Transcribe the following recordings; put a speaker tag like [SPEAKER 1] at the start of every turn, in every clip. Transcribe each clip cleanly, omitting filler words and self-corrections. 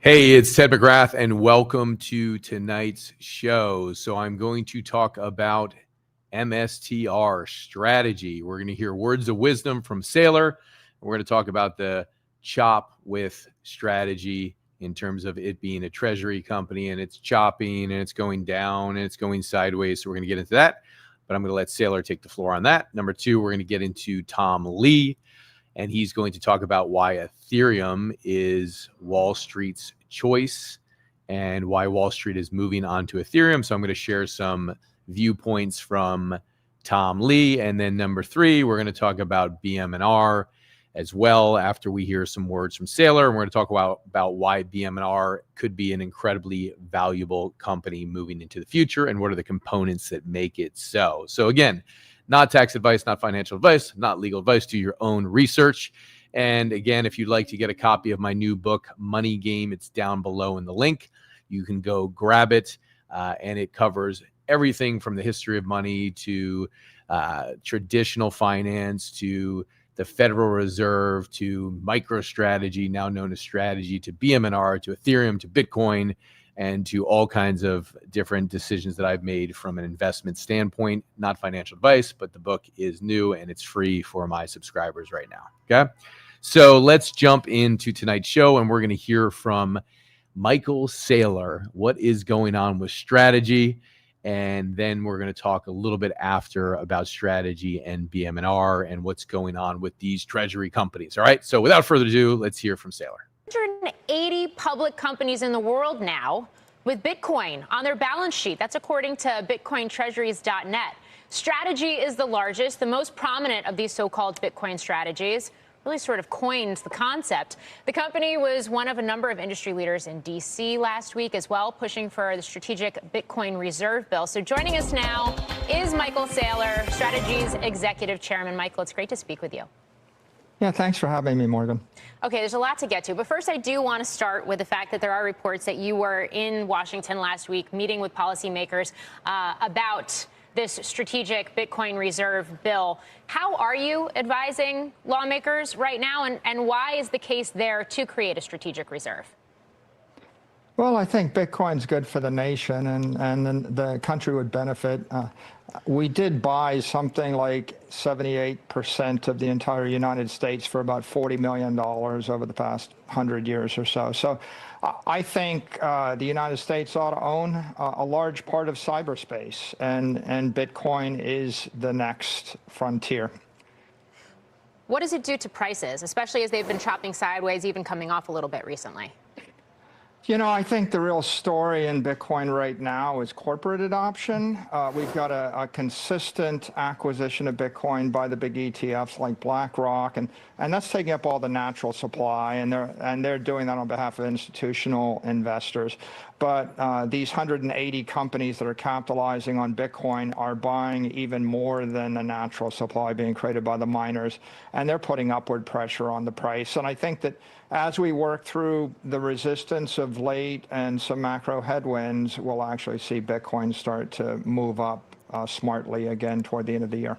[SPEAKER 1] Hey, it's Ted McGrath, and welcome to tonight's show. So I'm going to talk about MSTR strategy. We're going to hear words of wisdom from Saylor. We're going to talk about the chop with strategy in terms of it being a treasury company, and it's chopping, and it's going down, and it's going sideways. So we're going to get into that, but I'm going to let Saylor take the floor on that. Number two, we're going to get into Tom Lee, and he's going to talk about why Ethereum is Wall Street's choice and why Wall Street is moving on to Ethereum. So I'm going to share some viewpoints from Tom Lee. And then number three, we're going to talk about BMNR as well after we hear some words from Saylor. And we're going to talk about why BMNR could be an incredibly valuable company moving into the future and what are the components that make it so. So again, not tax advice, not financial advice, not legal advice. Do your own research. And again, if you'd like to get a copy of my new book, Money Game, it's down below in the link. You can go grab it, and it covers everything from the history of money to traditional finance to the Federal Reserve to MicroStrategy, now known as strategy, to BMNR, to Ethereum, to Bitcoin, and to all kinds of different decisions that I've made from an investment standpoint. Not financial advice, but the book is new and it's free for my subscribers right now. Okay. So let's jump into tonight's show, and we're going to hear from Michael Saylor, what is going on with strategy. And then we're going to talk a little bit after about strategy and BMNR and what's going on with these treasury companies. All right. So without further ado, let's hear from Saylor.
[SPEAKER 2] 180 public companies in the world now with Bitcoin on their balance sheet. That's according to BitcoinTreasuries.net. Strategy is the largest, the most prominent of these so-called Bitcoin strategies. Really sort of coined the concept. The company was one of a number of industry leaders in D.C. last week as well, pushing for the strategic Bitcoin reserve bill. So joining us now is Michael Saylor, Strategy's executive chairman. Michael, it's great to speak with you.
[SPEAKER 3] Yeah, thanks for having me, Morgan.
[SPEAKER 2] Okay, there's a lot to get to, but first I do want to start with the fact that there are reports that you were in Washington last week meeting with policymakers about this strategic Bitcoin reserve bill. How are you advising lawmakers right now, and why is the case there to create a strategic reserve?
[SPEAKER 3] Well, I think Bitcoin's good for the nation, and then the country would benefit. We did buy something like 78% of the entire United States for about $40 million over the past 100 years or so. So I think the United States ought to own a large part of cyberspace, and Bitcoin is the next frontier.
[SPEAKER 2] What does it do to prices, especially as they've been chopping sideways, even coming off a little bit recently?
[SPEAKER 3] You know, I think the real story in Bitcoin right now is corporate adoption. We've got a consistent acquisition of Bitcoin by the big ETFs like BlackRock, and that's taking up all the natural supply, and they're doing that on behalf of institutional investors. But these 180 companies that are capitalizing on Bitcoin are buying even more than the natural supply being created by the miners, and they're putting upward pressure on the price. And I think that as we work through the resistance of late and some macro headwinds, we'll actually see Bitcoin start to move up smartly again toward the end of the year.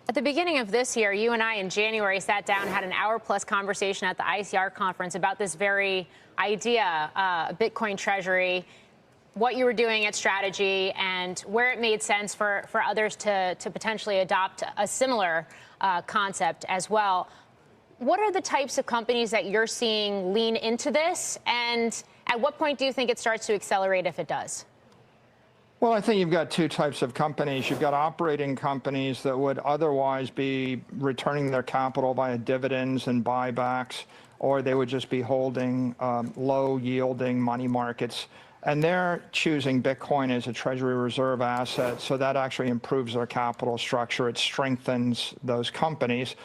[SPEAKER 2] At the beginning of this year, you and I in January sat down, had an hour-plus conversation at the ICR conference about this very idea, Bitcoin treasury, what you were doing at Strategy, and where it made sense for others to potentially adopt a similar concept as well. What are the types of companies that you're seeing lean into this, and at what point do you think it starts to accelerate if it does?
[SPEAKER 3] Well, I think you've got two types of companies. You've got operating companies that would otherwise be returning their capital via dividends and buybacks, or they would just be holding low-yielding money markets. And they're choosing Bitcoin as a treasury reserve asset, so that actually improves their capital structure. It strengthens those companies.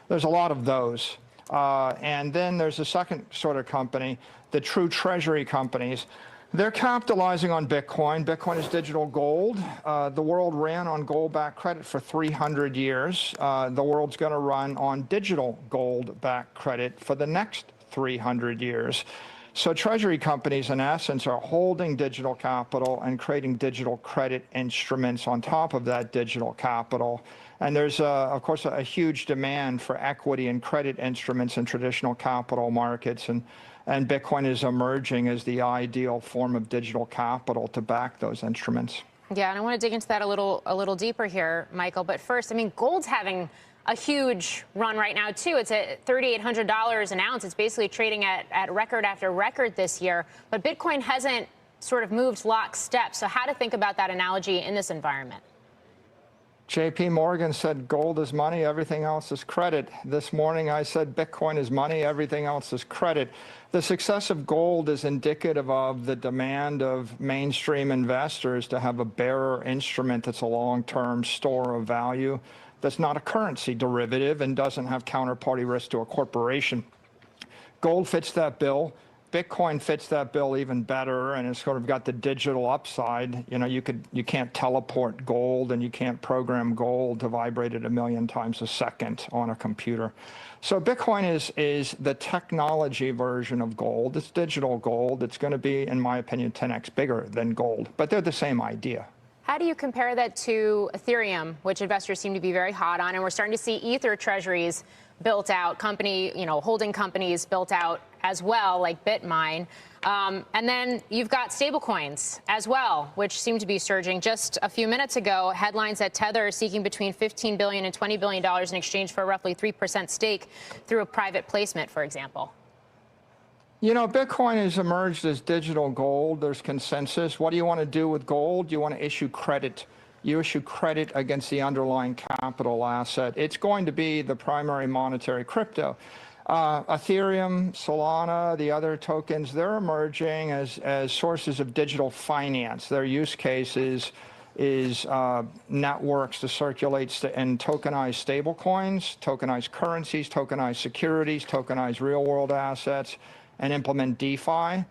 [SPEAKER 3] There's a lot of those. And then there's a second sort of company, the true treasury companies. They're capitalizing on Bitcoin. Bitcoin is digital gold. The world ran on gold-backed credit for 300 years. The world's going to run on digital gold-backed credit for the next 300 years. So treasury companies, in essence, are holding digital capital and creating digital credit instruments on top of that digital capital. And there's, of course, a huge demand for equity and credit instruments in traditional capital markets. And Bitcoin is emerging as the ideal form of digital capital to back those instruments.
[SPEAKER 2] Yeah, and I want to dig into that a little deeper here, Michael. But first, I mean, gold's having a huge run right now, too. It's at $3,800 an ounce. It's basically trading at record after record this year. But Bitcoin hasn't sort of moved lockstep. So how to think about that analogy in this environment?
[SPEAKER 3] JP Morgan said gold is money, everything else is credit. This morning I said Bitcoin is money, everything else is credit. The success of gold is indicative of the demand of mainstream investors to have a bearer instrument that's a long-term store of value, that's not a currency derivative and doesn't have counterparty risk to a corporation. Gold fits that bill. Bitcoin fits that bill even better, and it's sort of got the digital upside. You know, you can't teleport gold, and you can't program gold to vibrate at 1,000,000 times a second on a computer. So Bitcoin is the technology version of gold. It's digital gold. It's going to be, in my opinion, 10x bigger than gold, but they're the same idea.
[SPEAKER 2] How do you compare that to Ethereum, which investors seem to be very hot on, and we're starting to see Ether treasuries built out, holding companies built out as well, like Bitmine. And then you've got stablecoins as well, which seem to be surging. Just a few minutes ago, headlines that Tether is seeking between $15 billion and $20 billion in exchange for a roughly 3% stake through a private placement, for example.
[SPEAKER 3] You know, Bitcoin has emerged as digital gold. There's consensus. What do you want to do with gold? You want to issue credit. You issue credit against the underlying capital asset. It's going to be the primary monetary crypto. Ethereum, Solana, the other tokens, they're emerging as sources of digital finance. Their use case is networks to circulate and tokenize stablecoins, tokenize currencies, tokenize securities, tokenize real-world assets, and implement DeFi.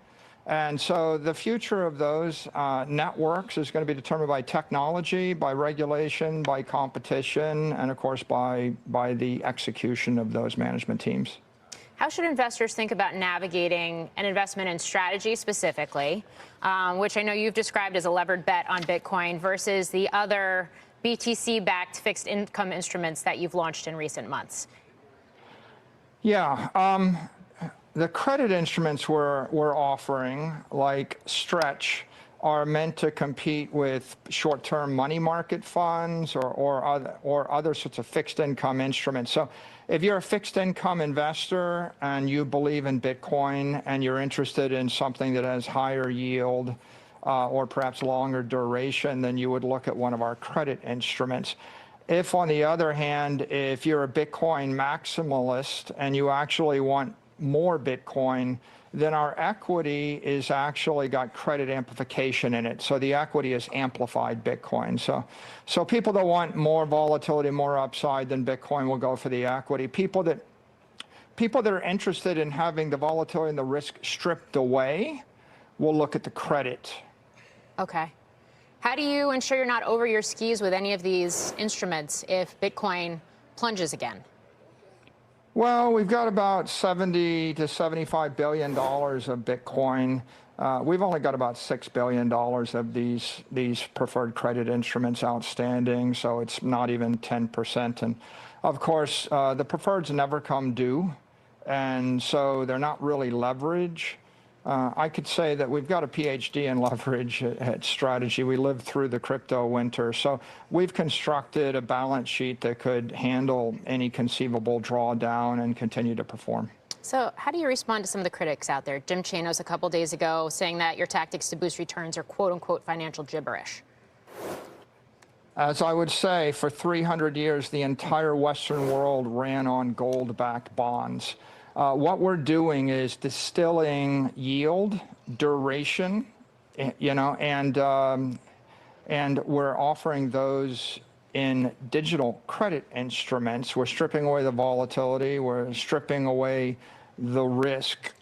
[SPEAKER 3] And so the future of those networks is going to be determined by technology, by regulation, by competition, and of course by the execution of those management teams.
[SPEAKER 2] How should investors think about navigating an investment in strategy specifically, which I know you've described as a levered bet on Bitcoin, versus the other BTC-backed fixed income instruments that you've launched in recent months?
[SPEAKER 3] Yeah. The credit instruments we're offering, like Stretch, are meant to compete with short-term money market funds or other sorts of fixed income instruments. So if you're a fixed income investor and you believe in Bitcoin and you're interested in something that has higher yield or perhaps longer duration, then you would look at one of our credit instruments. If, on the other hand, if you're a Bitcoin maximalist and you actually want more Bitcoin, then our equity is actually got credit amplification in it. So the equity is amplified Bitcoin. So people that want more volatility, more upside than Bitcoin will go for the equity. People that are interested in having the volatility and the risk stripped away will look at the credit.
[SPEAKER 2] Okay. How do you ensure you're not over your skis with any of these instruments if Bitcoin plunges again?
[SPEAKER 3] Well, we've got about $70 to $75 billion of Bitcoin. We've only got about $6 billion of these preferred credit instruments outstanding, so it's not even 10%. And of course, the preferreds never come due, and so they're not really leverage. I could say that we've got a PhD in leverage at strategy. We lived through the crypto winter. So we've constructed a balance sheet that could handle any conceivable drawdown and continue to perform.
[SPEAKER 2] So how do you respond to some of the critics out there? Jim Chanos a couple days ago saying that your tactics to boost returns are quote unquote financial gibberish.
[SPEAKER 3] As I would say, for 300 years, the entire Western world ran on gold-backed bonds. What we're doing is distilling yield, duration, and we're offering those in digital credit instruments. We're stripping away the volatility. We're stripping away the risk.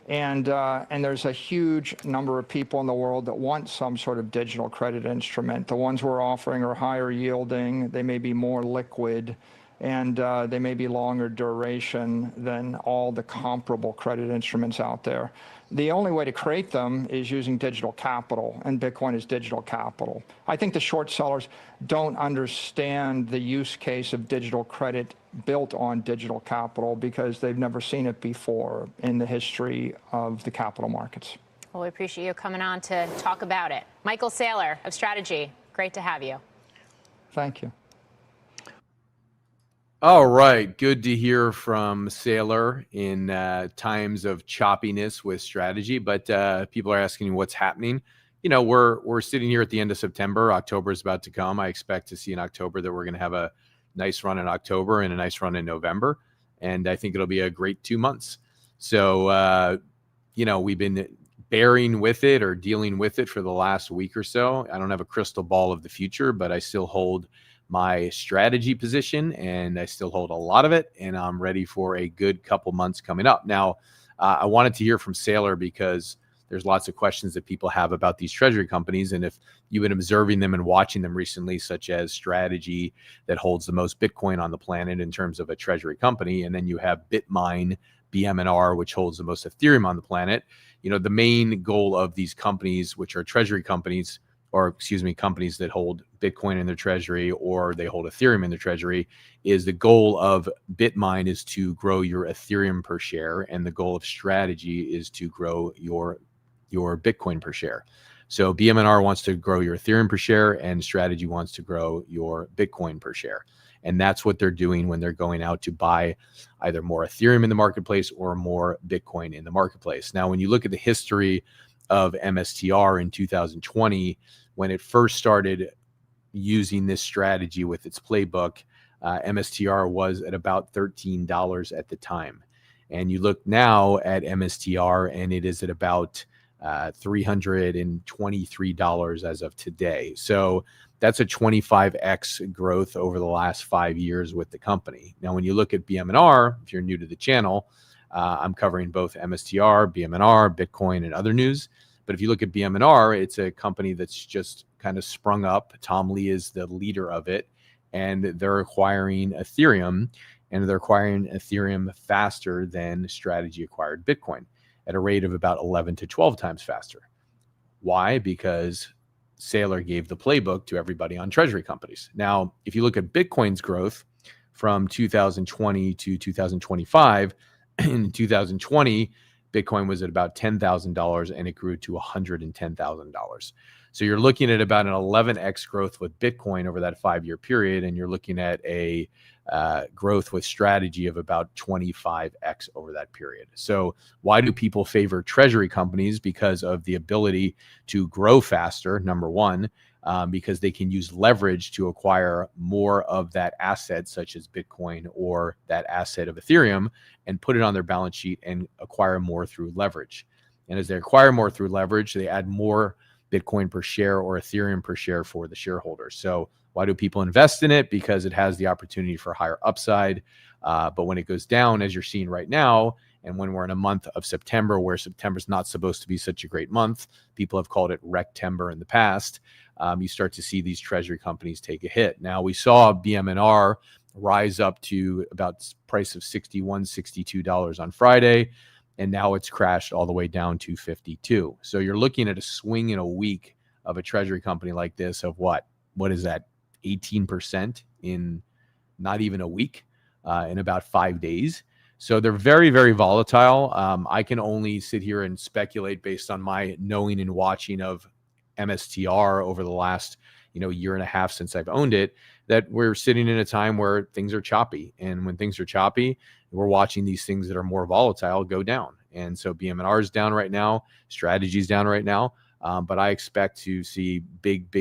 [SPEAKER 3] And there's a huge number of people in the world that want some sort of digital credit instrument. The ones we're offering are higher yielding. They may be more liquid. and they may be longer duration than all the comparable credit instruments out there. The only way to create them is using digital capital, and Bitcoin is digital capital. I think the short sellers don't understand the use case of digital credit built on digital capital because they've never seen it before in the history of the capital markets.
[SPEAKER 2] Well, we appreciate you coming on to talk about it. Michael Saylor of Strategy, great to have you.
[SPEAKER 3] Thank you.
[SPEAKER 1] All right. Good to hear from Saylor in times of choppiness with strategy. But people are asking what's happening. You know, we're sitting here at the end of September. October is about to come. I expect to see in October that we're going to have a nice run in October and a nice run in November. And I think it'll be a great 2 months. So, you know, we've been bearing with it or dealing with it for the last week or so. I don't have a crystal ball of the future, but I still hold my strategy position and I still hold a lot of it, and I'm ready for a good couple months coming up. Now, I wanted to hear from Saylor because there's lots of questions that people have about these treasury companies. And if you've been observing them and watching them recently, such as Strategy that holds the most Bitcoin on the planet in terms of a treasury company, and then you have BMNR, which holds the most Ethereum on the planet. You know, the main goal of these companies, which are treasury companies, or excuse me, companies that hold Bitcoin in their treasury or they hold Ethereum in their treasury, is the goal of BitMine is to grow your Ethereum per share, and the goal of Strategy is to grow your Bitcoin per share. So BMNR wants to grow your Ethereum per share, and Strategy wants to grow your Bitcoin per share. And that's what they're doing when they're going out to buy either more Ethereum in the marketplace or more Bitcoin in the marketplace. Now, when you look at the history of MSTR in 2020, when it first started using this strategy with its playbook, MSTR was at about $13 at the time. And you look now at MSTR and it is at about $323 as of today. So that's a 25x growth over the last 5 years with the company. Now, when you look at BMNR, if you're new to the channel, I'm covering both MSTR, BMNR, Bitcoin, and other news. But if you look at BMNR, it's a company that's just kind of sprung up. Tom Lee is the leader of it, and they're acquiring Ethereum, and they're acquiring Ethereum faster than Strategy acquired Bitcoin at a rate of about 11 to 12 times faster. Why? Because Saylor gave the playbook to everybody on treasury companies. Now, if you look at Bitcoin's growth from 2020 to 2025, in 2020, Bitcoin was at about $10,000 and it grew to $110,000. So you're looking at about an 11x growth with Bitcoin over that 5-year period, and you're looking at a growth with Strategy of about 25x over that period. So why do people favor treasury companies? Because of the ability to grow faster, number one, because they can use leverage to acquire more of that asset, such as Bitcoin or that asset of Ethereum, and put it on their balance sheet and acquire more through leverage. And as they acquire more through leverage, they add more Bitcoin per share or Ethereum per share for the shareholders. So why do people invest in it? Because it has the opportunity for higher upside. But when it goes down, as you're seeing right now, and when we're in a month of September, where September's not supposed to be such a great month, people have called it Rectember in the past, you start to see these treasury companies take a hit. Now, we saw BMNR rise up to about price of $61, $62 on Friday, and now it's crashed all the way down to 52. So you're looking at a swing in a week of a treasury company like this of what is that, 18% in not even a week, in about 5 days. So they're very, very volatile. I can only sit here and speculate based on my knowing and watching of MSTR over the last, year and a half since I've owned it, that we're sitting in a time where things are choppy. And when things are choppy, we're watching these things that are more volatile go down. And so BMNR is down right now. Strategy is down right now. But I expect to see big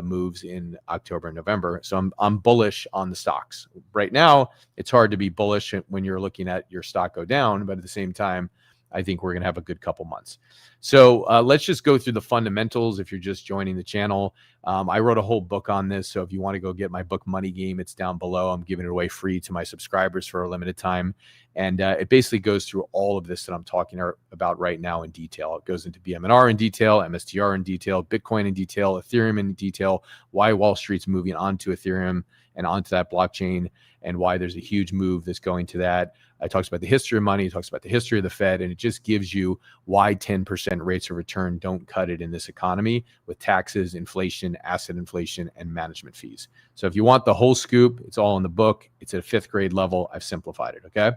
[SPEAKER 1] moves in October and November. So I'm bullish on the stocks. Right now, it's hard to be bullish when you're looking at your stock go down. But at the same time, I think we're going to have a good couple months. So let's just go through the fundamentals if you're just joining the channel. I wrote a whole book on this. So if you want to go get my book, Money Game, it's down below. I'm giving it away free to my subscribers for a limited time. And it basically goes through all of this that I'm talking about right now in detail. It goes into BMNR in detail, MSTR in detail, Bitcoin in detail, Ethereum in detail, why Wall Street's moving onto Ethereum and onto that blockchain, and why there's a huge move that's going to that. It talks about the history of money, it talks about the history of the Fed, and it just gives you why 10% rates of return don't cut it in this economy with taxes, inflation, asset inflation, and management fees. So if you want the whole scoop, it's all in the book. It's at a 5th grade level. I've simplified it, okay?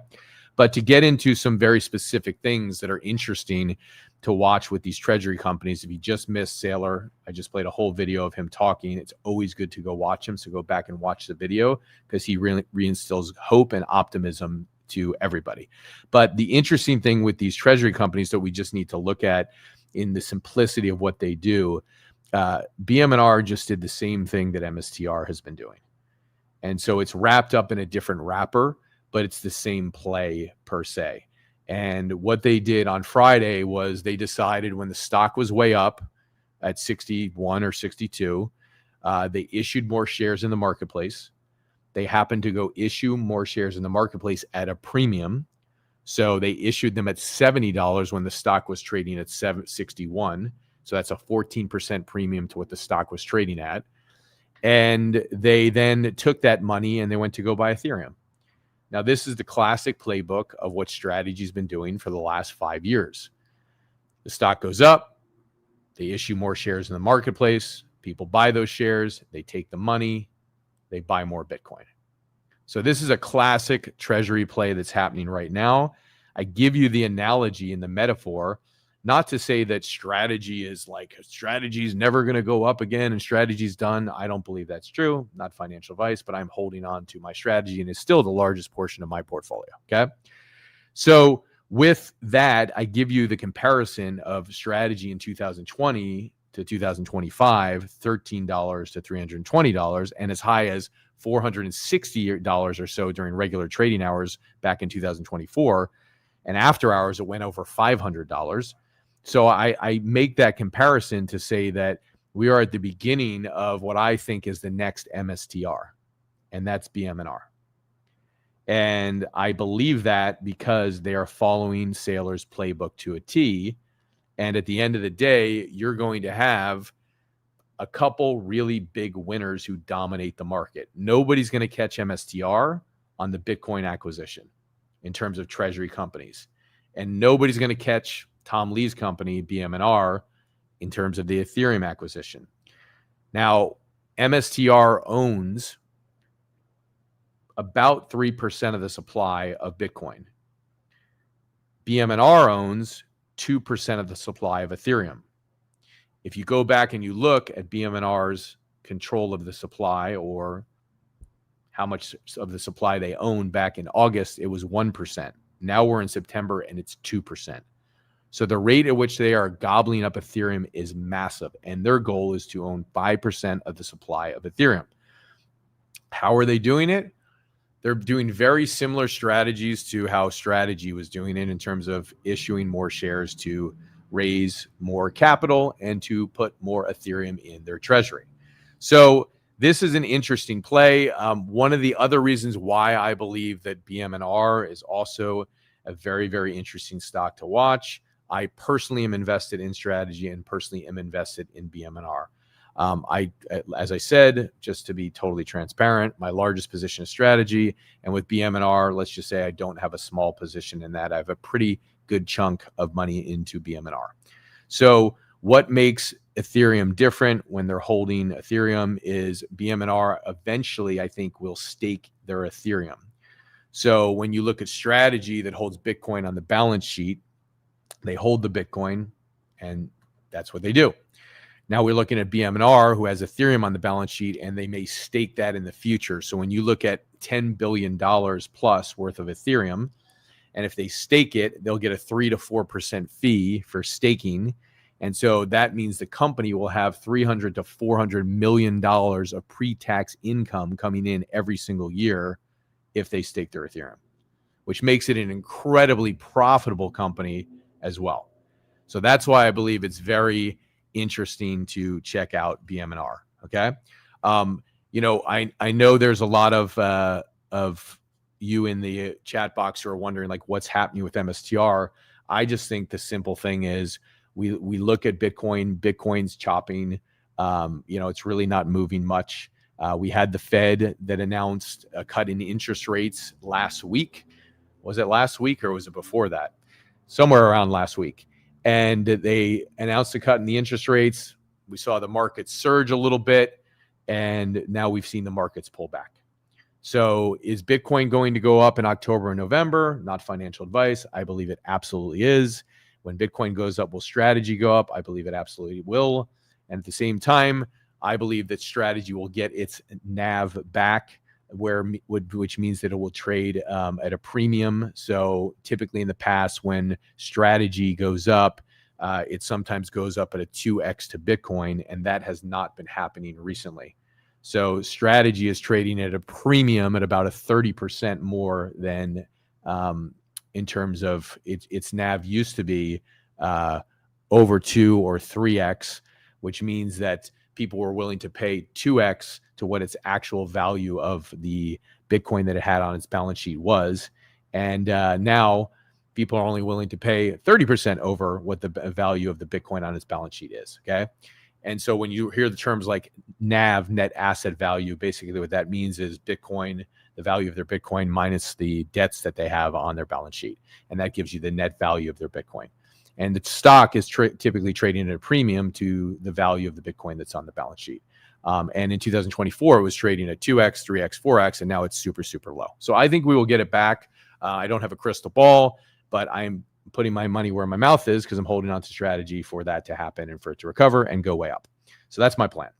[SPEAKER 1] But to get into some very specific things that are interesting to watch with these treasury companies, if you just missed Saylor, I just played a whole video of him talking. It's always good to go watch him. So go back and watch the video because he really reinstills hope and optimism to everybody. But the interesting thing with these treasury companies that we just need to look at in the simplicity of what they do, BMNR just did the same thing that MSTR has been doing. And so it's wrapped up in a different wrapper, but it's the same play per se. And what they did on Friday was they decided when the stock was way up at 61 or 62, they issued more shares in the marketplace. They happened to go issue more shares in the marketplace at a premium. So they issued them at $70 when the stock was trading at 61. So that's a 14% premium to what the stock was trading at. And they then took that money and they went to go buy Ethereum. Now, this is the classic playbook of what strategy's been doing for the last 5 years. The stock goes up, they issue more shares in the marketplace, people buy those shares, they take the money, they buy more Bitcoin. So this is a classic treasury play that's happening right now. I give you the analogy and the metaphor, not to say that strategy is never going to go up again and strategy's done. I don't believe that's true. Not financial advice, but I'm holding on to my strategy and it's still the largest portion of my portfolio. Okay. So with that, I give you the comparison of strategy in 2020 to 2025, $13 to $320, and as high as $460 or so during regular trading hours back in 2024. And after hours, it went over $500. So I make that comparison to say that we are at the beginning of what I think is the next MSTR, and that's BMNR. And I believe that because they are following Saylor's playbook to a T. And at the end of the day, you're going to have a couple really big winners who dominate the market. Nobody's going to catch MSTR on the Bitcoin acquisition in terms of treasury companies. And nobody's going to catch Tom Lee's company, BMNR, in terms of the Ethereum acquisition. Now, MSTR owns about 3% of the supply of Bitcoin. BMNR owns 2% of the supply of Ethereum. If you go back and you look at BMNR's control of the supply or how much of the supply they owned back in August, it was 1%. Now we're in September and it's 2%. So the rate at which they are gobbling up Ethereum is massive, and their goal is to own 5% of the supply of Ethereum. How are they doing it? They're doing very similar strategies to how Strategy was doing it in terms of issuing more shares to raise more capital and to put more Ethereum in their treasury. So this is an interesting play. One of the other reasons why I believe that BMNR is also a very, very interesting stock to watch. I personally am invested in Strategy and personally am invested in BMNR. As I said, just to be totally transparent, my largest position is Strategy. And with BMNR, let's just say I don't have a small position in that. I have a pretty good chunk of money into BMNR. So what makes Ethereum different when they're holding Ethereum is BMNR eventually, I think, will stake their Ethereum. So when you look at Strategy that holds Bitcoin on the balance sheet, they hold the Bitcoin, and that's what they do. Now we're looking at BMNR, who has Ethereum on the balance sheet, and they may stake that in the future. So when you look at $10 billion plus worth of Ethereum, and if they stake it, they'll get a 3 to 4% fee for staking. And so that means the company will have $300 to $400 million of pre-tax income coming in every single year if they stake their Ethereum, which makes it an incredibly profitable company as well. So that's why I believe it's very interesting to check out BMNR. Okay. I know there's a lot of you in the chat box who are wondering like what's happening with MSTR, I just think the simple thing is we look at Bitcoin's chopping. It's really not moving much. We had the Fed that announced a cut in interest rates last week. Was it last week or was it before that? Somewhere around last week. And they announced a cut in the interest rates. We saw the market surge a little bit, and now we've seen the markets pull back. So is Bitcoin going to go up in October and November? Not financial advice. I believe it absolutely is. When Bitcoin goes up, will strategy go up? I believe it absolutely will. And at the same time, I believe that strategy will get its NAV back, which means that it will trade at a premium. So typically in the past, when strategy goes up, it sometimes goes up at a 2x to Bitcoin, and that has not been happening recently. So strategy is trading at a premium at about a 30% more than in terms of its NAV used to be over 2 or 3x, which means that people were willing to pay 2x to what its actual value of the Bitcoin that it had on its balance sheet was. And now people are only willing to pay 30% over what the value of the Bitcoin on its balance sheet is. Okay. And so when you hear the terms like NAV, net asset value, basically what that means is Bitcoin, the value of their Bitcoin minus the debts that they have on their balance sheet. And that gives you the net value of their Bitcoin. And the stock is typically trading at a premium to the value of the Bitcoin that's on the balance sheet. And in 2024, it was trading at 2x, 3x, 4x, and now it's super, super low. So I think we will get it back. I don't have a crystal ball, but I'm putting my money where my mouth is because I'm holding on to strategy for that to happen and for it to recover and go way up. So that's my plan.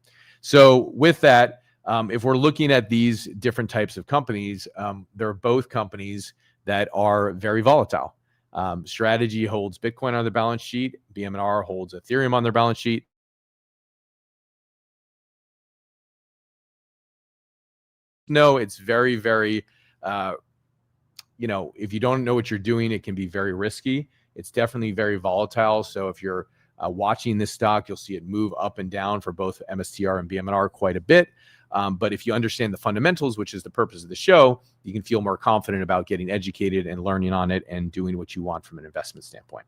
[SPEAKER 1] So with that, if we're looking at these different types of companies, they're both companies that are very volatile. Strategy holds Bitcoin on their balance sheet. BMNR holds Ethereum on their balance sheet. No, it's very, very, if you don't know what you're doing, it can be very risky. It's definitely very volatile. So if you're watching this stock, you'll see it move up and down for both MSTR and BMNR quite a bit. But if you understand the fundamentals, which is the purpose of the show, you can feel more confident about getting educated and learning on it and doing what you want from an investment standpoint.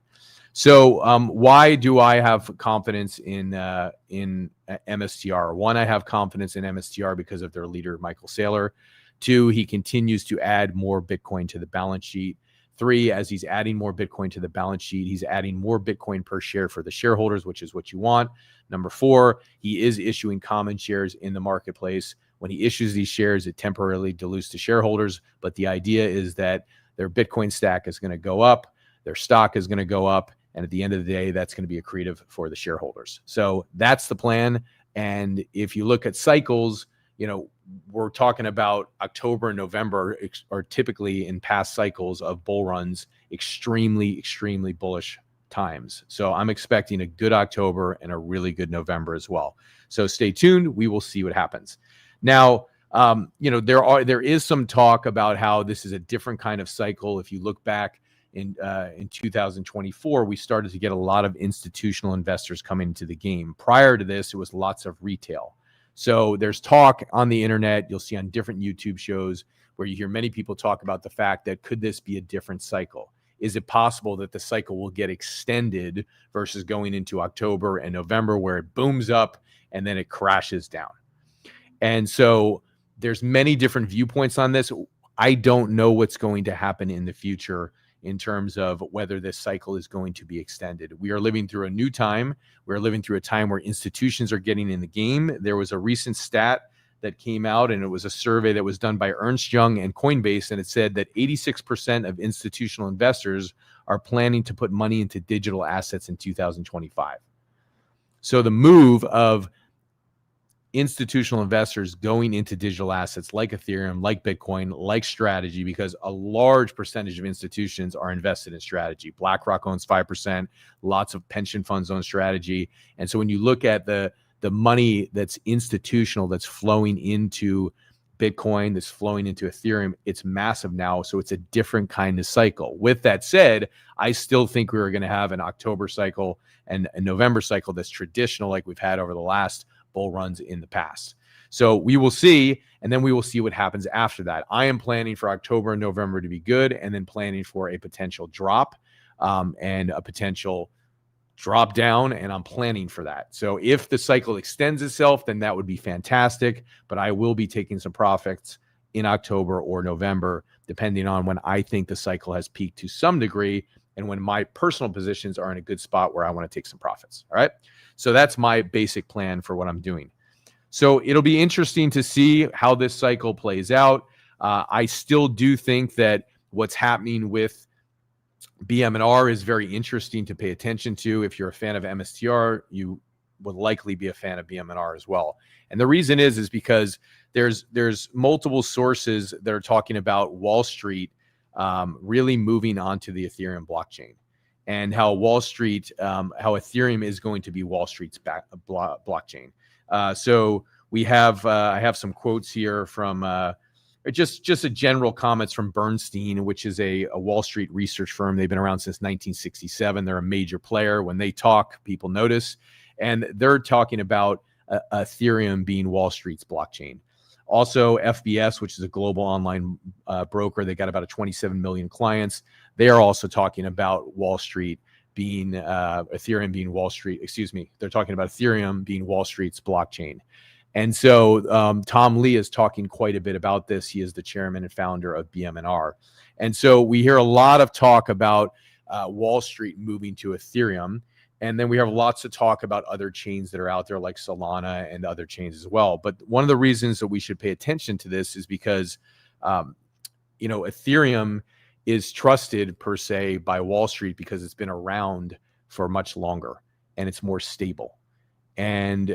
[SPEAKER 1] So why do I have confidence in MSTR? One, I have confidence in MSTR because of their leader, Michael Saylor. Two, he continues to add more Bitcoin to the balance sheet. Three, as he's adding more Bitcoin to the balance sheet, he's adding more Bitcoin per share for the shareholders, which is what you want. Number four, he is issuing common shares in the marketplace. When he issues these shares, it temporarily dilutes the shareholders. But the idea is that their Bitcoin stack is going to go up, their stock is going to go up, and at the end of the day, that's going to be accretive for the shareholders. So that's the plan. And if you look at cycles, we're talking about October and November are typically in past cycles of bull runs, extremely, extremely bullish times. So I'm expecting a good October and a really good November as well. So stay tuned. We will see what happens. Now, there is some talk about how this is a different kind of cycle. If you look back in 2024, we started to get a lot of institutional investors coming into the game. Prior to this, it was lots of retail. So there's talk on the internet, you'll see on different YouTube shows where you hear many people talk about the fact that could this be a different cycle? Is it possible that the cycle will get extended versus going into October and November where it booms up and then it crashes down? And so there's many different viewpoints on this. I don't know what's going to happen in the future in terms of whether this cycle is going to be extended. We are living through a new time. We're living through a time where institutions are getting in the game. There was a recent stat that came out, and it was a survey that was done by Ernst Young and Coinbase, and it said that 86% of institutional investors are planning to put money into digital assets in 2025. So the move of institutional investors going into digital assets like Ethereum, like Bitcoin, like strategy, because a large percentage of institutions are invested in strategy. BlackRock owns 5%, lots of pension funds own strategy. And so when you look at the money that's institutional, that's flowing into Bitcoin, that's flowing into Ethereum, it's massive now. So it's a different kind of cycle. With that said, I still think we're going to have an October cycle and a November cycle that's traditional like we've had over the last bull runs in the past. So we will see, and then we will see what happens after that. I am planning for October and November to be good, and then planning for a potential drop and a potential drop down, and I'm planning for that. So if the cycle extends itself, then that would be fantastic, but I will be taking some profits in October or November, depending on when I think the cycle has peaked to some degree and when my personal positions are in a good spot where I want to take some profits. All right. So that's my basic plan for what I'm doing. So it'll be interesting to see how this cycle plays out. I still do think that what's happening with BMNR is very interesting to pay attention to. If you're a fan of MSTR, you would likely be a fan of BMNR as well. And the reason is because there's multiple sources that are talking about Wall Street really moving onto the Ethereum blockchain, and how Wall Street, how Ethereum is going to be Wall Street's blockchain. So we have, I have some quotes here from just a general comments from Bernstein, which is a Wall Street research firm. They've been around since 1967. They're a major player. When they talk, people notice. And they're talking about Ethereum being Wall Street's blockchain. Also, FBS, which is a global online broker, they got about 27 million clients. They are also talking about Wall Street being Ethereum being Wall Street. Excuse me. They're talking about Ethereum being Wall Street's blockchain. And so Tom Lee is talking quite a bit about this. He is the chairman and founder of BMNR. And so we hear a lot of talk about Wall Street moving to Ethereum. And then we have lots of talk about other chains that are out there like Solana and other chains as well. But one of the reasons that we should pay attention to this is because, Ethereum is trusted per se by Wall Street because it's been around for much longer and it's more stable. And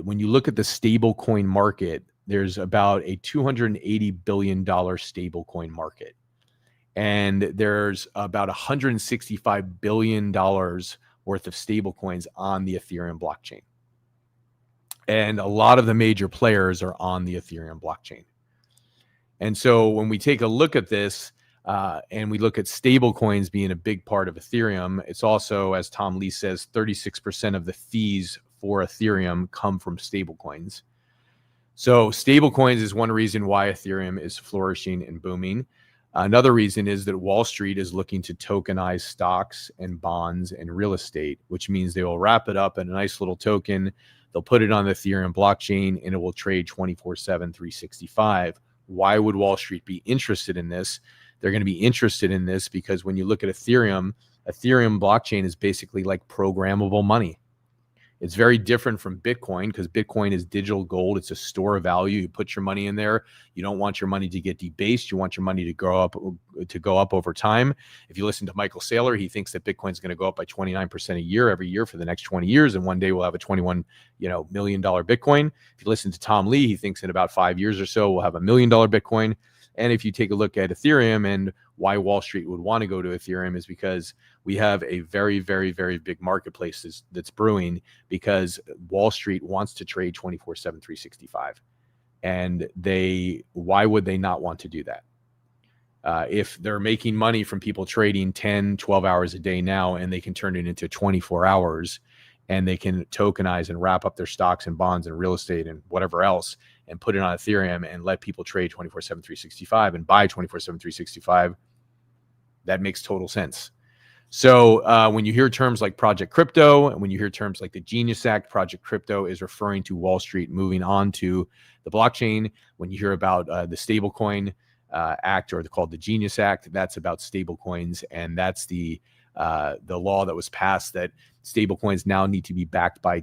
[SPEAKER 1] when you look at the stable coin market, there's about a $280 billion stable coin market. And there's about $165 billion worth of stable coins on the Ethereum blockchain. And a lot of the major players are on the Ethereum blockchain. And so when we take a look at this and we look at stable coins being a big part of Ethereum, it's also, as Tom Lee says, 36% of the fees for Ethereum come from stable coins. So stable coins is one reason why Ethereum is flourishing and booming. Another reason is that Wall Street is looking to tokenize stocks and bonds and real estate, which means they will wrap it up in a nice little token. They'll put it on the Ethereum blockchain and it will trade 24/7, 365. Why would Wall Street be interested in this? They're going to be interested in this because when you look at Ethereum blockchain is basically like programmable money. It's very different from Bitcoin because Bitcoin is digital gold. It's a store of value. You put your money in there. You don't want your money to get debased. You want your money to go up over time. If you listen to Michael Saylor, he thinks that Bitcoin is going to go up by 29% a year every year for the next 20 years. And one day we'll have a $21 million Bitcoin. If you listen to Tom Lee, he thinks in about 5 years or so, we'll have $1 million Bitcoin. And if you take a look at Ethereum and why Wall Street would want to go to Ethereum is because we have a very, very, very big marketplace that's brewing because Wall Street wants to trade 24/7, 365. And why would they not want to do that? If they're making money from people trading 10, 12 hours a day now, and they can turn it into 24 hours and they can tokenize and wrap up their stocks and bonds and real estate and whatever else and put it on Ethereum and let people trade 24/7, 365 and buy 24/7, 365, that makes total sense. So when you hear terms like Project Crypto and when you hear terms like the Genius Act, Project Crypto is referring to Wall Street moving on to the blockchain. When you hear about the Stablecoin Act, or called the Genius Act, that's about stablecoins, and that's the law that was passed that stablecoins now need to be backed by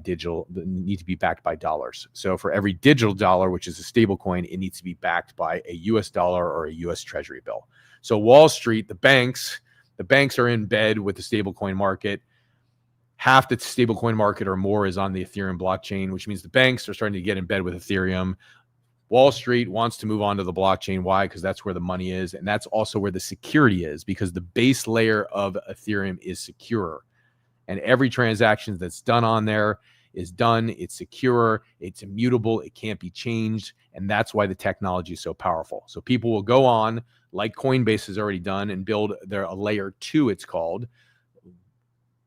[SPEAKER 1] dollars. So for every digital dollar, which is a stablecoin, it needs to be backed by a US dollar or a US Treasury bill. So Wall Street, the banks are in bed with the stablecoin market. Half the stablecoin market or more is on the Ethereum blockchain, which means the banks are starting to get in bed with Ethereum. Wall Street wants to move on to the blockchain. Why? Because that's where the money is. And that's also where the security is, because the base layer of Ethereum is secure. And every transaction that's done on there is done. It's secure. It's immutable. It can't be changed. And that's why the technology is so powerful. So people will go on, like Coinbase has already done, and build a layer 2, it's called.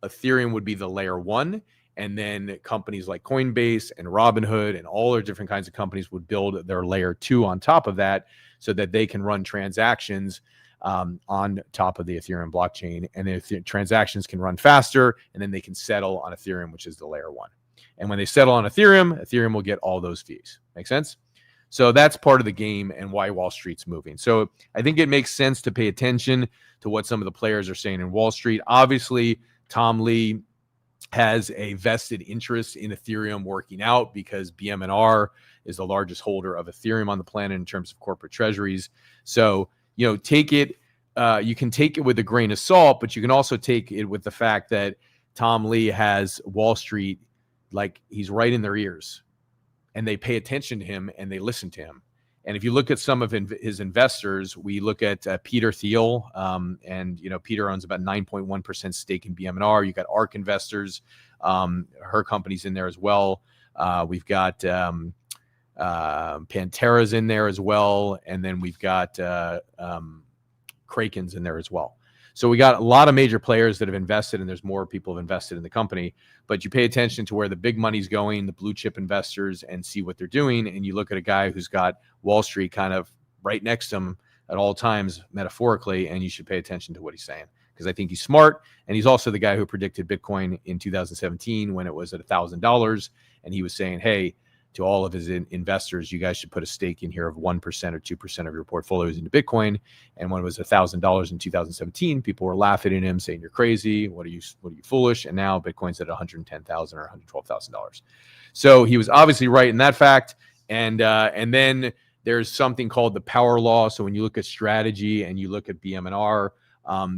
[SPEAKER 1] Ethereum would be the layer 1. And then companies like Coinbase and Robinhood and all their different kinds of companies would build their layer 2 on top of that so that they can run transactions on top of the Ethereum blockchain. And the transactions can run faster, and then they can settle on Ethereum, which is the layer 1. And when they settle on Ethereum, Ethereum will get all those fees. Make sense? So that's part of the game and why Wall Street's moving. So I think it makes sense to pay attention to what some of the players are saying in Wall Street. Obviously, Tom Lee has a vested interest in Ethereum working out because BMNR is the largest holder of Ethereum on the planet in terms of corporate treasuries. So, take it, you can take it with a grain of salt, but you can also take it with the fact that Tom Lee has Wall Street, like he's right in their ears, and they pay attention to him and they listen to him. And if you look at some of his investors, we look at Peter Thiel, and Peter owns about 9.1% stake in BMNR. You got ARK Investors, her company's in there as well. We've got Pantera's in there as well, and then we've got Kraken's in there as well. So we got a lot of major players that have invested, and there's more people have invested in the company. But you pay attention to where the big money's going, the blue chip investors, and see what they're doing. And you look at a guy who's got Wall Street kind of right next to him at all times, metaphorically, and you should pay attention to what he's saying, because I think he's smart. And he's also the guy who predicted Bitcoin in 2017 when it was at $1,000. And he was saying, hey, to all of his investors, you guys should put a stake in here of 1% or 2% of your portfolios into Bitcoin. And when it was $1,000 in 2017, people were laughing at him, saying, "You're crazy. What are you foolish?" And now Bitcoin's at $110,000 or $112,000. So he was obviously right in that fact. And then there's something called the power law. So when you look at strategy and you look at BMNR,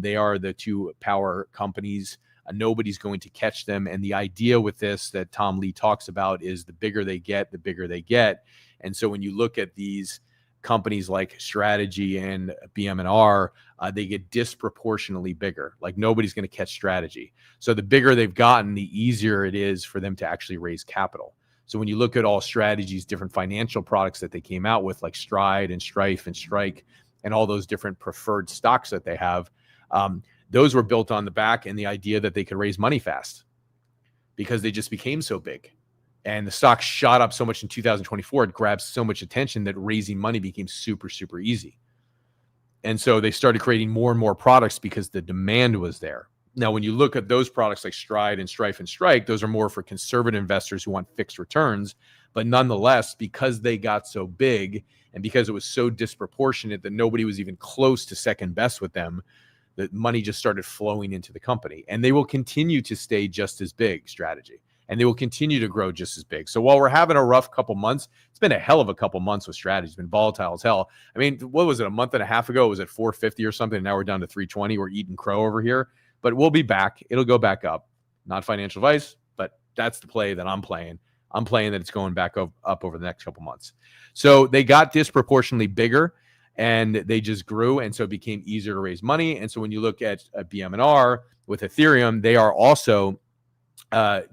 [SPEAKER 1] they are the two power companies. Nobody's going to catch them. And the idea with this that Tom Lee talks about is the bigger they get, the bigger they get. And so when you look at these companies like Strategy and BMNR, they get disproportionately bigger. Like nobody's going to catch Strategy. So the bigger they've gotten, the easier it is for them to actually raise capital. So when you look at all Strategy's different financial products that they came out with, like Stride and Strife and Strike and all those different preferred stocks that they have, those were built on the back and the idea that they could raise money fast because they just became so big. And the stock shot up so much in 2024, it grabbed so much attention that raising money became super, super easy. And so they started creating more and more products because the demand was there. Now, when you look at those products like Stride and Strife and Strike, those are more for conservative investors who want fixed returns. But nonetheless, because they got so big and because it was so disproportionate that nobody was even close to second best with them, the money just started flowing into the company. And they will continue to stay just as big, Strategy. And they will continue to grow just as big. So while we're having a rough couple months, it's been a hell of a couple months with Strategy. It's been volatile as hell. I mean, what was it, a month and a half ago? It was at 450 or something. And now we're down to 320. We're eating crow over here. But we'll be back. It'll go back up. Not financial advice, but that's the play that I'm playing. I'm playing that it's going back up over the next couple months. So they got disproportionately bigger. And they just grew, and so it became easier to raise money. And so when you look at BMNR with Ethereum, they are also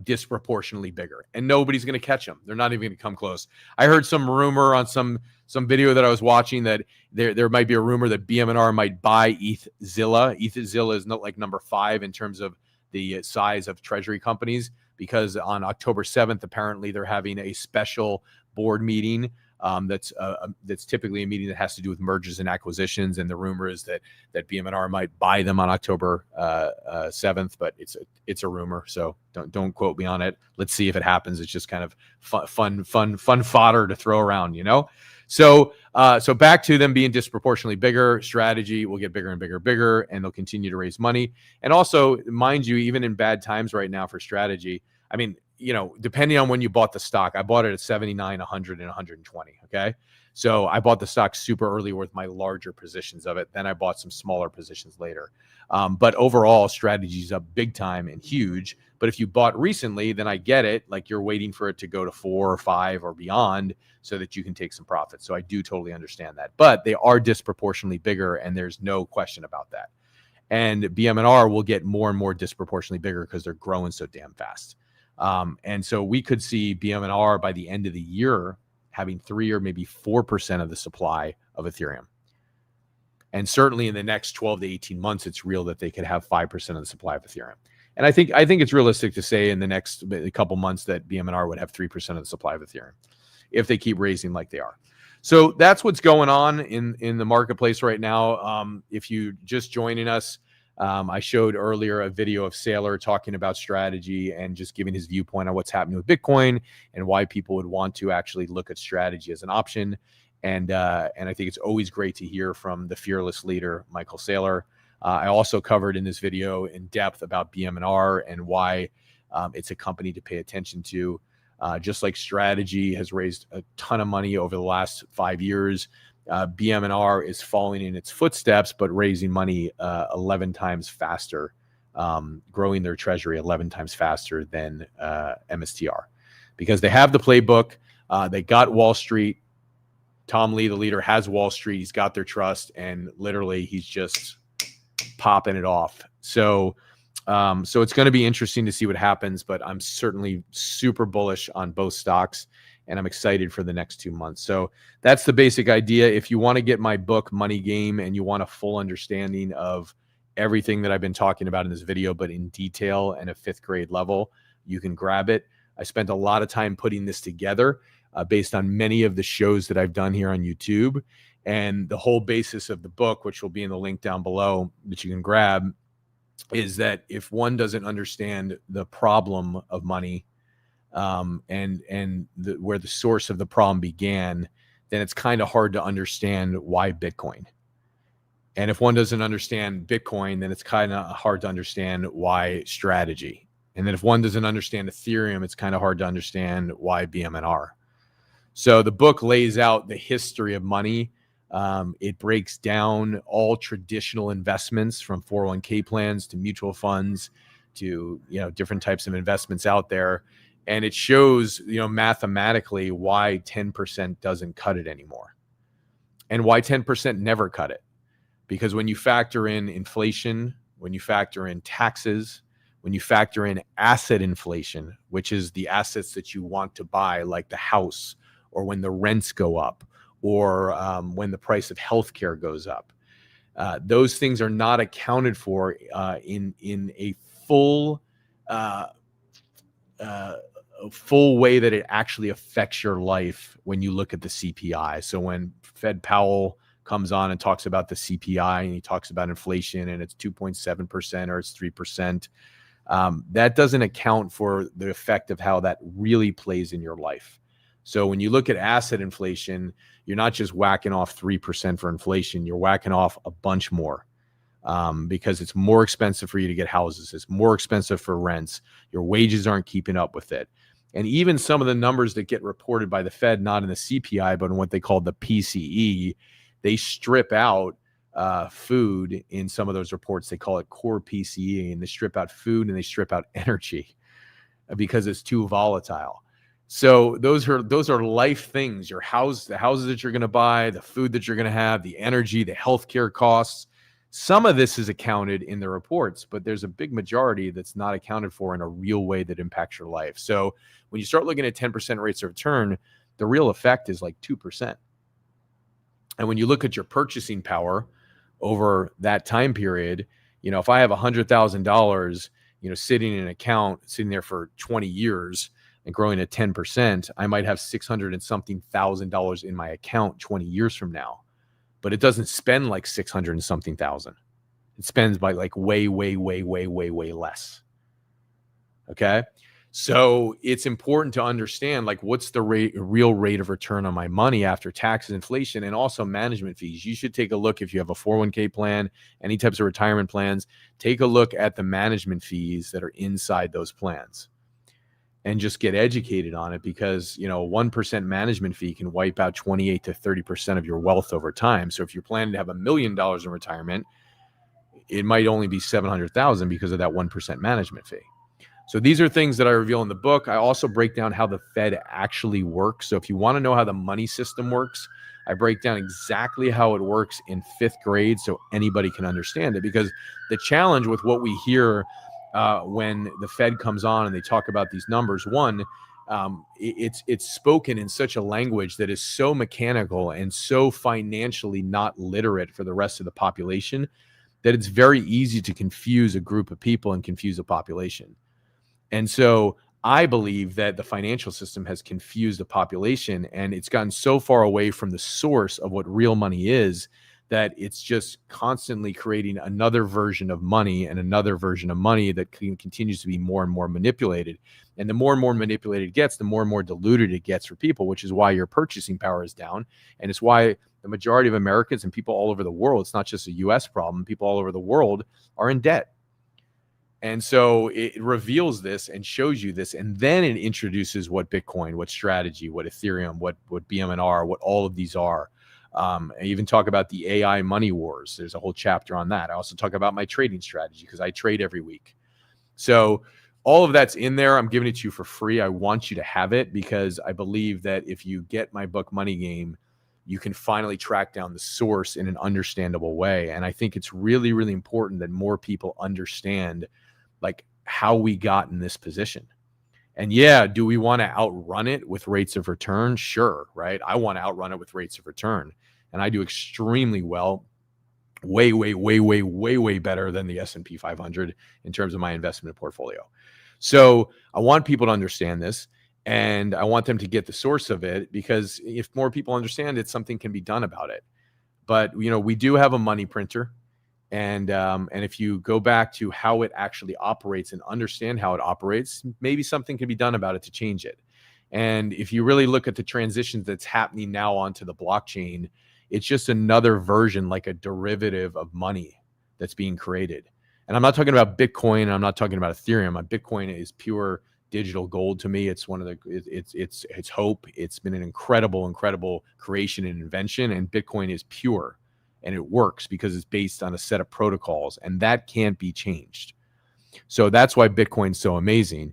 [SPEAKER 1] disproportionately bigger, and nobody's going to catch them. They're not even going to come close. I heard some rumor on some video that I was watching that there might be a rumor that BMNR might buy ETHZilla. ETHZilla is not like number 5 in terms of the size of treasury companies, because on October 7th, apparently they're having a special board meeting. That's typically a meeting that has to do with mergers and acquisitions, and the rumor is that BMNR might buy them on October 7th, but it's a rumor, so don't quote me on it. Let's see if it happens. It's just kind of fun fodder to throw around, So back to them being disproportionately bigger. Strategy will get bigger and bigger, and they'll continue to raise money. And also, mind you, even in bad times right now for Strategy, I mean, depending on when you bought the stock, I bought it at 79, 100, and 120. Okay. So I bought the stock super early with my larger positions of it. Then I bought some smaller positions later. But overall, Strategy's up big time and huge. But if you bought recently, then I get it. Like you're waiting for it to go to 4 or 5 or beyond so that you can take some profits. So I do totally understand that. But they are disproportionately bigger, and there's no question about that. And BMNR will get more and more disproportionately bigger because they're growing so damn fast. And so we could see BMNR by the end of the year having 3 or maybe 4% of the supply of Ethereum. And certainly in the next 12 to 18 months, it's real that they could have 5% of the supply of Ethereum. And I think it's realistic to say in the next couple months that BMNR would have 3% of the supply of Ethereum if they keep raising like they are. So that's what's going on in the marketplace right now. If you just joining us, I showed earlier a video of Saylor talking about strategy and just giving his viewpoint on what's happening with Bitcoin and why people would want to actually look at strategy as an option. And I think it's always great to hear from the fearless leader, Michael Saylor. I also covered in this video in depth about BMNR and why it's a company to pay attention to. Just like strategy has raised a ton of money over the last 5 years, BMNR is following in its footsteps, but raising money 11 times faster, growing their treasury 11 times faster than MSTR, because they have the playbook. They got Wall Street. Tom Lee, the leader, has Wall Street. He's got their trust, and literally he's just popping it off. So it's going to be interesting to see what happens, but I'm certainly super bullish on both stocks, and I'm excited for the next 2 months. So that's the basic idea. If you want to get my book, Money Game, and you want a full understanding of everything that I've been talking about in this video, but in detail and a 5th grade level, you can grab it. I spent a lot of time putting this together based on many of the shows that I've done here on YouTube. And the whole basis of the book, which will be in the link down below that you can grab, is that if one doesn't understand the problem of money where the source of the problem began, then it's kind of hard to understand why Bitcoin. And if one doesn't understand Bitcoin, then it's kind of hard to understand why strategy. And then if one doesn't understand Ethereum, it's kind of hard to understand why BMNR. So the book lays out the history of money. It breaks down all traditional investments, from 401k plans to mutual funds to, different types of investments out there. And it shows, mathematically why 10% doesn't cut it anymore, and why 10% never cut it. Because when you factor in inflation, when you factor in taxes, when you factor in asset inflation, which is the assets that you want to buy, like the house, or when the rents go up, or when the price of healthcare goes up, those things are not accounted for in a full way that it actually affects your life when you look at the CPI. So when Fed Powell comes on and talks about the CPI, and he talks about inflation and it's 2.7% or it's 3%, that doesn't account for the effect of how that really plays in your life. So when you look at asset inflation, you're not just whacking off 3% for inflation, you're whacking off a bunch more, because it's more expensive for you to get houses. It's more expensive for rents. Your wages aren't keeping up with it. And even some of the numbers that get reported by the Fed, not in the CPI, but in what they call the PCE, they strip out food in some of those reports. They call it core PCE, and they strip out food and they strip out energy because it's too volatile. So those are life things. Your house, the houses that you're going to buy, the food that you're going to have, the energy, the healthcare costs. Some of this is accounted in the reports, but there's a big majority that's not accounted for in a real way that impacts your life. So when you start looking at 10% rates of return, the real effect is like 2%. And when you look at your purchasing power over that time period, if I have $100,000, sitting in an account, sitting there for 20 years, and growing at 10%, I might have $600 and something thousand in my account 20 years from now. But it doesn't spend like 600 and something thousand. It spends by like way less. Okay. So it's important to understand, like, what's the real rate of return on my money after taxes, inflation, and also management fees. You should take a look, if you have a 401k plan, any types of retirement plans, take a look at the management fees that are inside those plans. And just get educated on it, because 1% management fee can wipe out 28 to 30% of your wealth over time. So if you're planning to have $1 million in retirement, it might only be 700,000 because of that 1% management fee. So these are things that I reveal in the book. I also break down how the Fed actually works. So if you want to know how the money system works, I break down exactly how it works in 5th grade so anybody can understand it. Because the challenge with what we hear when the Fed comes on and they talk about these numbers, one, it's spoken in such a language that is so mechanical and so financially not literate for the rest of the population that it's very easy to confuse a group of people and confuse a population. And so I believe that the financial system has confused the population, and it's gotten so far away from the source of what real money is that it's just constantly creating another version of money and another version of money that continues to be more and more manipulated. And the more and more manipulated it gets, the more and more diluted it gets for people, which is why your purchasing power is down. And it's why the majority of Americans and people all over the world, it's not just a US problem, people all over the world are in debt. And so it reveals this and shows you this, and then it introduces what Bitcoin, what strategy, what Ethereum, what BMNR, what all of these are. I even talk about the AI money wars. There's a whole chapter on that. I also talk about my trading strategy because I trade every week. So all of that's in there. I'm giving it to you for free. I want you to have it because I believe that if you get my book Money Game, you can finally track down the source in an understandable way. And I think it's really, really important that more people understand like how we got in this position. And yeah, do we want to outrun it with rates of return? Sure, right? I want to outrun it with rates of return. And I do extremely well, way, way, way, way, way, way better than the S&P 500 in terms of my investment portfolio. So I want people to understand this, and I want them to get the source of it, because if more people understand it, something can be done about it. But, you know, we do have a money printer. And if you go back to how it actually operates and understand how it operates, maybe something can be done about it to change it. And if you really look at the transitions that's happening now onto the blockchain, it's just another version, like a derivative of money that's being created. And I'm not talking about Bitcoin. I'm not talking about Ethereum. Bitcoin is pure digital gold to me. It's one of the, it's hope. It's been an incredible creation and invention. And Bitcoin is pure. And it works because it's based on a set of protocols, and that can't be changed. So that's why Bitcoin's so amazing.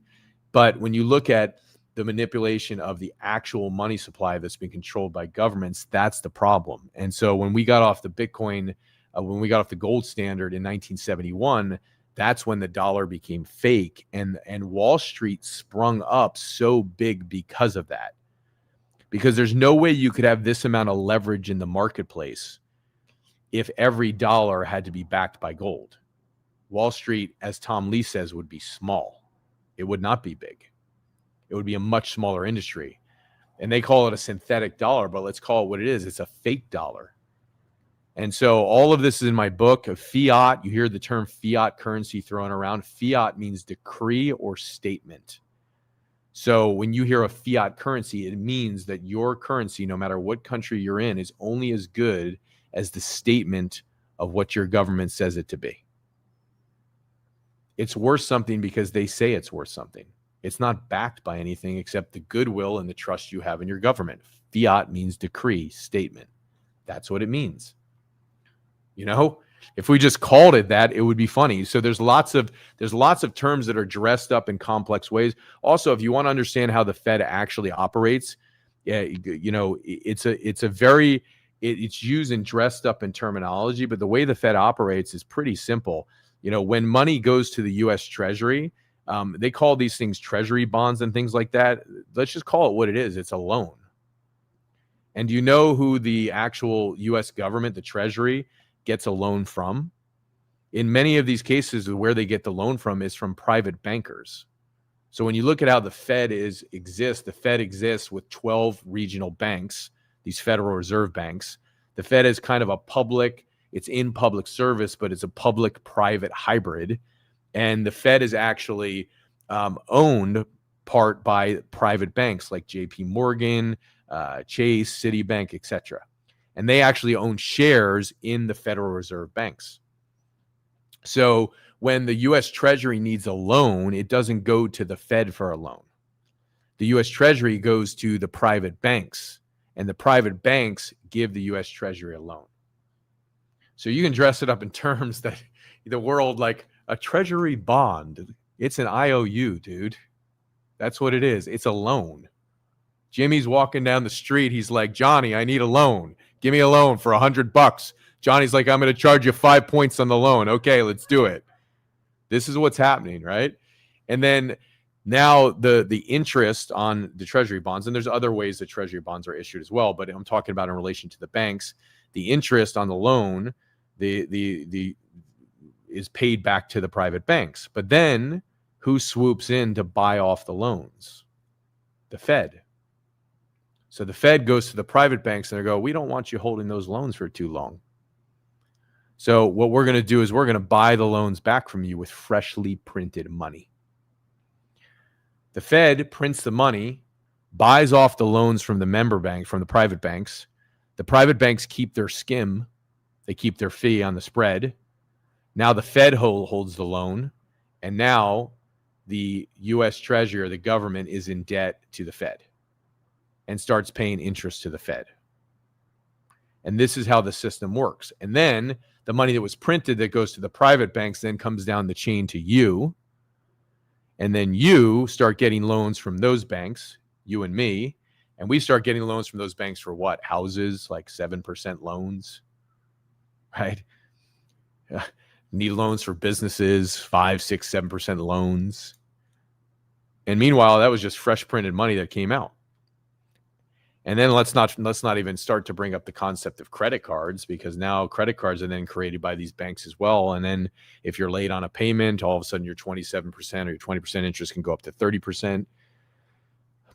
[SPEAKER 1] But when you look at the manipulation of the actual money supply that's been controlled by governments, that's the problem. And so when we got off the Bitcoin, when we got off the gold standard in 1971, that's when the dollar became fake, and Wall Street sprung up so big because of that. Because there's no way you could have this amount of leverage in the marketplace if every dollar had to be backed by gold. Wall Street, as Tom Lee says, would be small. It would not be big. It would be a much smaller industry. And they call it a synthetic dollar, but let's call it what it is. It's a fake dollar. And so all of this is in my book of fiat. You hear the term fiat currency thrown around. Fiat means decree or statement. So when you hear a fiat currency, it means that your currency, no matter what country you're in, is only as good as the statement of what your government says it to be. It's worth something because they say it's worth something. It's not backed by anything except the goodwill and the trust you have in your government. Fiat means decree, statement. That's what it means. You know, if we just called it that, it would be funny. So there's lots of terms that are dressed up in complex ways. Also, if you want to understand how the Fed actually operates, you know, it's used and dressed up in terminology, but the way the Fed operates is pretty simple. You know, when money goes to the U.S. Treasury, they call these things treasury bonds and things like that. Let's just call it what it is. It's a loan. And do you know who the actual U.S. government, the Treasury, gets a loan from? In many of these cases, where they get the loan from is from private bankers. So when you look at how the Fed exists, the Fed exists with 12 regional banks, these Federal Reserve banks. The Fed is kind of a public, it's in public service, but it's a public-private hybrid. And the Fed is actually owned part by private banks like JP Morgan, Chase, Citibank, etc. And they actually own shares in the Federal Reserve banks. So when the U.S. Treasury needs a loan, it doesn't go to the Fed for a loan. The U.S. Treasury goes to the private banks, and the private banks give the U.S. Treasury a loan. So you can dress it up in terms that the world, like a treasury bond, it's an IOU, dude. That's what it is. It's a loan. Jimmy's walking down the street. He's like, Johnny, I need a loan. Give me a loan for $100. Johnny's like, I'm going to charge you 5 points on the loan. Okay, let's do it. This is what's happening, right? And then now the interest on the treasury bonds, and there's other ways that treasury bonds are issued as well, but I'm talking about in relation to the banks, the interest on the loan, the is paid back to the private banks. But then who swoops in to buy off the loans? The Fed. So the Fed goes to the private banks and they go, we don't want you holding those loans for too long. So what we're going to do is we're going to buy the loans back from you with freshly printed money. The Fed prints the money, buys off the loans from the member bank, from the private banks. The private banks keep their skim. They keep their fee on the spread. Now the Fed holds the loan. And now the U.S. Treasury or the government is in debt to the Fed and starts paying interest to the Fed. And this is how the system works. And then the money that was printed that goes to the private banks then comes down the chain to you. And then you start getting loans from those banks, you and me. And we start getting loans from those banks for what? Houses, like 7% loans, right? Need loans for businesses, 5, 6, 7% loans. And meanwhile, that was just fresh printed money that came out. And then let's not even start to bring up the concept of credit cards, because now credit cards are then created by these banks as well. And then if you're late on a payment, all of a sudden your 27% or your 20% interest can go up to 30%.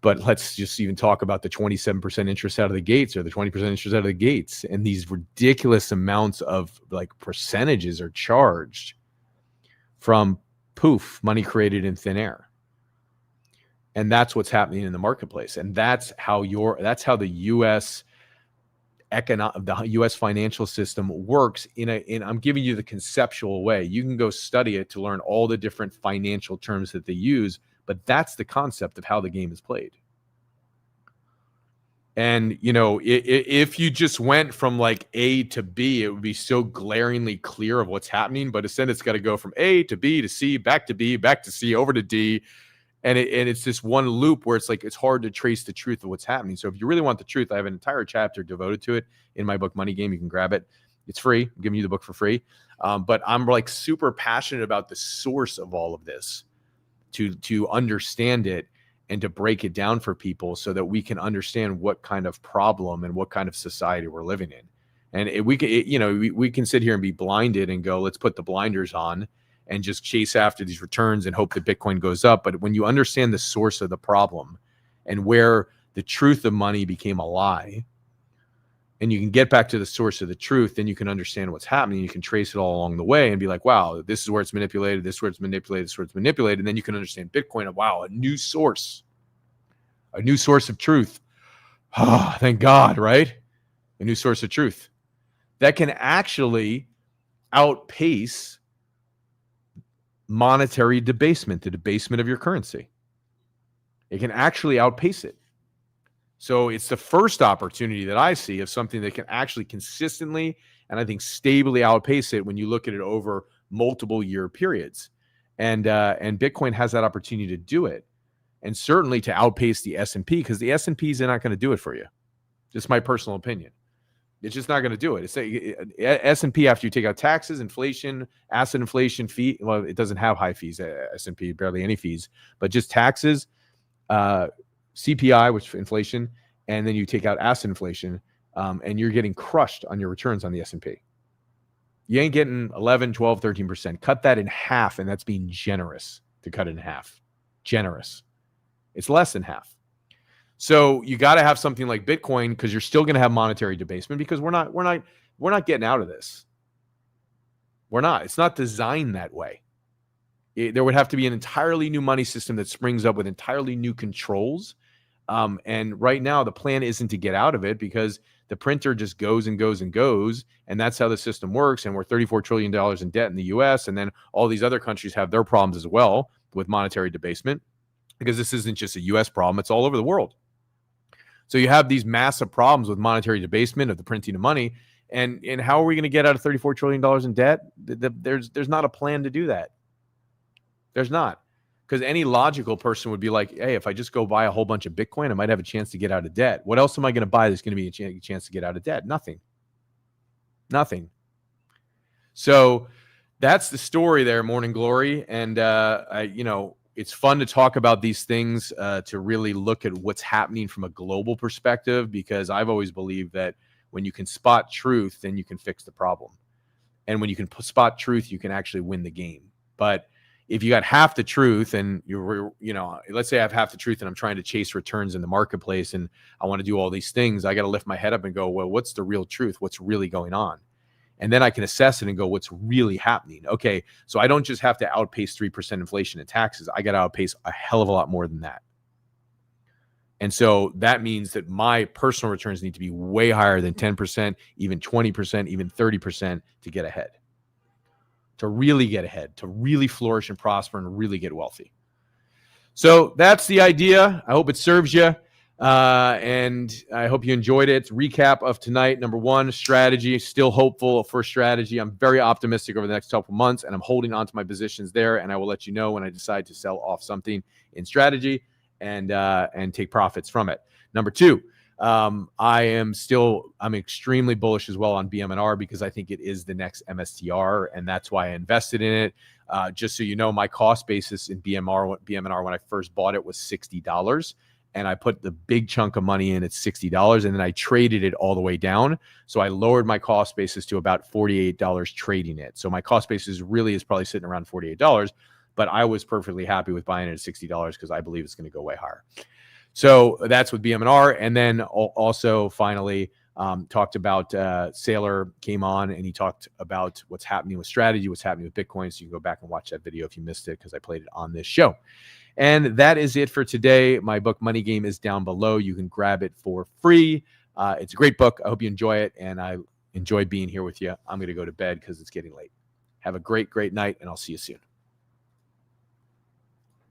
[SPEAKER 1] But let's just even talk about the 27% interest out of the gates or the 20% interest out of the gates. And these ridiculous amounts of like percentages are charged from money created in thin air. And that's what's happening in the marketplace. And that's how the U.S. the U.S. financial system works I'm giving you the conceptual way. You can go study it to learn all the different financial terms that they use, but that's the concept of how the game is played. And, if you just went from like A to B, it would be so glaringly clear of what's happening. But instead, it's got to go from A to B to C, back to B, back to C, over to D. And it's this one loop where it's like it's hard to trace the truth of what's happening. So if you really want the truth, I have an entire chapter devoted to it in my book, Money Game. You can grab it. It's free. I'm giving you the book for free. But I'm like super passionate about the source of all of this to understand it and to break it down for people so that we can understand what kind of problem and what kind of society we're living in. And we can sit here and be blinded and go, let's put the blinders on and just chase after these returns and hope that Bitcoin goes up. But when you understand the source of the problem and where the truth of money became a lie, and you can get back to the source of the truth, then you can understand what's happening. You can trace it all along the way and be like, wow, this is where it's manipulated, this is where it's manipulated, this is where it's manipulated. And then you can understand Bitcoin of, wow, a new source of truth. Oh, thank God, right? A new source of truth that can actually outpace monetary debasement, the debasement of your currency. It can actually outpace it. So it's the first opportunity that I see of something that can actually consistently and I think stably outpace it when you look at it over multiple year periods. And Bitcoin has that opportunity to do it, and certainly to outpace the S&P, because the S&Ps are not going to do it for you. Just my personal opinion. It's just not going to do it. It's S&P, after you take out taxes, inflation, asset inflation, fee. Well, it doesn't have high fees. S&P barely any fees, but just taxes, CPI, which is inflation, and then you take out asset inflation, and you're getting crushed on your returns on the S&P. You ain't getting 11, 12, 13%. Cut that in half, and that's being generous to cut it in half. Generous. It's less than half. So you got to have something like Bitcoin, because you're still going to have monetary debasement, because we're not getting out of this. We're not. It's not designed that way. There would have to be an entirely new money system that springs up with entirely new controls. And right now the plan isn't to get out of it, because the printer just goes and goes and goes. And that's how the system works. And we're $34 trillion in debt in the US. And then all these other countries have their problems as well with monetary debasement, because this isn't just a US problem. It's all over the world. So you have these massive problems with monetary debasement of the printing of money. And how are we going to get out of $34 trillion in debt? There's not a plan to do that. There's not. Because any logical person would be like, hey, if I just go buy a whole bunch of Bitcoin, I might have a chance to get out of debt. What else am I going to buy that's going to be a chance to get out of debt? Nothing. So that's the story there, Morning Glory. And, it's fun to talk about these things, to really look at what's happening from a global perspective, because I've always believed that when you can spot truth, then you can fix the problem. And when you can spot truth, you can actually win the game. But if you got half the truth and let's say I have half the truth and I'm trying to chase returns in the marketplace and I want to do all these things, I got to lift my head up and go, well, what's the real truth? What's really going on? And then I can assess it and go, what's really happening? Okay, so I don't just have to outpace 3% inflation and taxes. I got to outpace a hell of a lot more than that. And so that means that my personal returns need to be way higher than 10%, even 20%, even 30% to get ahead. To really get ahead, to really flourish and prosper and really get wealthy. So that's the idea. I hope it serves you. And I hope you enjoyed it. Recap of tonight. Number one, strategy. Still hopeful for strategy. I'm very optimistic over the next couple months, and I'm holding on to my positions there. And I will let you know when I decide to sell off something in strategy and take profits from it. Number two, I'm extremely bullish as well on BMNR because I think it is the next MSTR, and that's why I invested in it. Just so you know, my cost basis in BMNR when I first bought it was $60, and I put the big chunk of money in at $60, and then I traded it all the way down. So I lowered my cost basis to about $48 trading it. So my cost basis really is probably sitting around $48, but I was perfectly happy with buying it at $60 because I believe it's going to go way higher. So that's with BMNR. And then also finally talked about Saylor came on and he talked about what's happening with strategy, what's happening with Bitcoin. So you can go back and watch that video if you missed it because I played it on this show. And that is it for today. My book Money Game is down below. You can grab it for free. It's a great book. I hope you enjoy it. And I enjoyed being here with you. I'm going to go to bed because it's getting late. Have a great, great night, and I'll see you soon.